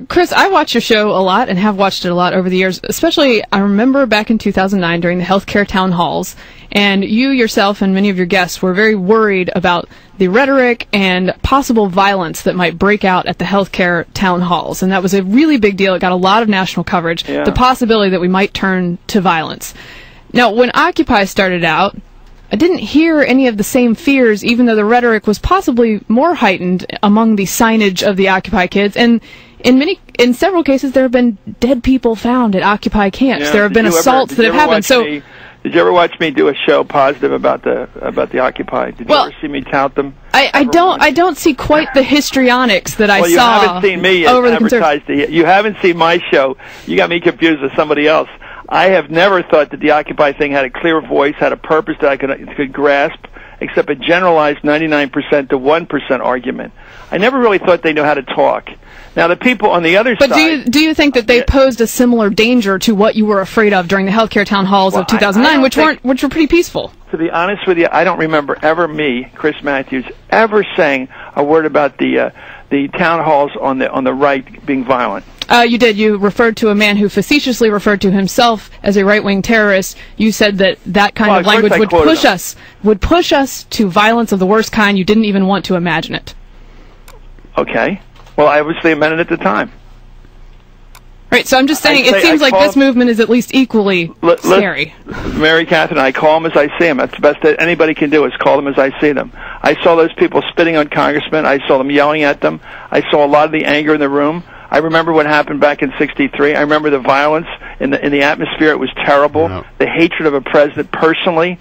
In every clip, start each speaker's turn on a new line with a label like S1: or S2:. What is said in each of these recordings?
S1: Chris, I watch your show a lot and have watched it a lot over the years. Especially, I remember back in 2009 during the healthcare town halls, and you yourself and many of your guests were very worried about the rhetoric and possible violence that might break out at the healthcare town halls. And that was a really big deal. It got a lot of national coverage, the possibility that we might turn to violence. Now, when Occupy started out, I didn't hear any of the same fears, even though the rhetoric was possibly more heightened among the signage of the Occupy kids. And in several cases, there have been dead people found at Occupy camps.
S2: Yeah.
S1: There have been assaults that have happened.
S2: Did you ever watch me do a show positive about the Occupy? Did you ever see me tout them?
S1: I don't see quite the histrionics that I saw.
S2: Well, you haven't seen me advertised. You haven't seen my show. You got me confused with somebody else. I have never thought that the Occupy thing had a clear voice, had a purpose that I could grasp, except a generalized 99% to 1% argument. I never really thought they knew how to talk. Now, the people on the other side...
S1: But do you think that they posed a similar danger to what you were afraid of during the healthcare town halls of 2009, which were pretty peaceful?
S2: To be honest with you, I don't remember ever me, Chris Matthews, ever saying a word about the town halls on the right being violent.
S1: You did. You referred to a man who facetiously referred to himself as a right-wing terrorist. You said that kind of language would push us to violence of the worst kind. You didn't even want to imagine it.
S2: Okay. Well, I obviously meant it at the time.
S1: Right, so I'm just saying, it seems like this movement is at least equally scary.
S2: Mary Catherine, I call them as I see them. That's the best that anybody can do, is call them as I see them. I saw those people spitting on congressmen. I saw them yelling at them. I saw a lot of the anger in the room. I remember what happened back in '63. I remember the violence in the atmosphere. It was terrible. No. The hatred of a president personally.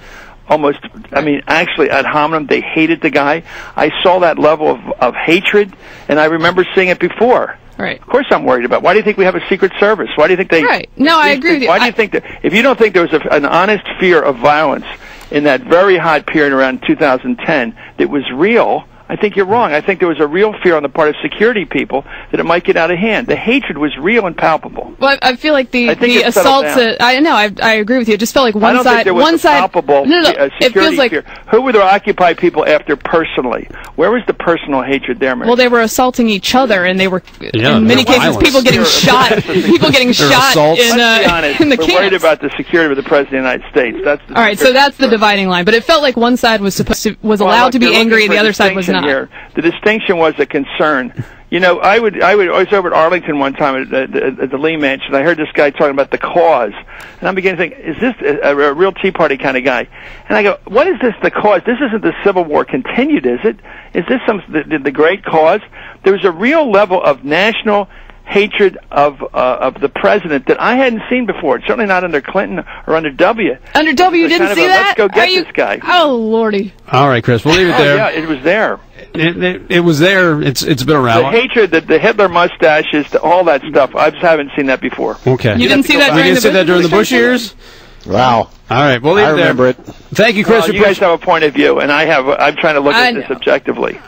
S2: Actually, ad hominem, they hated the guy. I saw that level of hatred, and I remember seeing it before.
S1: Right.
S2: Of course I'm worried about it. Why do you think we have a secret service? Why do you think they...
S1: Right. No, I agree with you.
S2: Why do you think that... If you don't think there was an honest fear of violence in that very hot period around 2010 that was real... I think you're wrong. I think there was a real fear on the part of security people that it might get out of hand. The hatred was real and palpable.
S1: Well, I feel like the assaults. I agree with you. It just felt like one side.
S2: I don't think there was a palpable security fear. Who were the Occupy people after personally? Where was the personal hatred there, Mary?
S1: Well, they were assaulting each other, and they were in many cases
S3: violence.
S1: People getting shot. People getting shot in the camps.
S2: We're worried about the security of the President of the United States. All
S1: right, so that's the dividing line. But it felt like one side was allowed to be angry, and the other side was not.
S2: Here. The distinction was a concern. You know, I was over at Arlington one time at the Lee Mansion. I heard this guy talking about the cause, and I'm beginning to think, is this a real Tea Party kind of guy? And I go, what is this, the cause? This isn't the Civil War continued, is it? Is this the great cause? There was a real level of national hatred of the president that I hadn't seen before. Certainly not under Clinton or under W.
S1: Under W, you didn't see that?
S2: Let's go get this guy.
S1: Oh, Lordy.
S3: All right, Chris, we'll leave it there.
S2: Yeah, it was there.
S3: It was there. It's been around.
S2: The hatred, the Hitler mustaches, all that stuff. I just haven't seen that before.
S3: Okay.
S1: You didn't see that
S3: during the Bush years?
S4: Wow.
S3: All right, we'll leave it there.
S4: I remember it.
S3: Thank you, Chris.
S2: You guys have a point of view, and I'm trying to look at this objectively.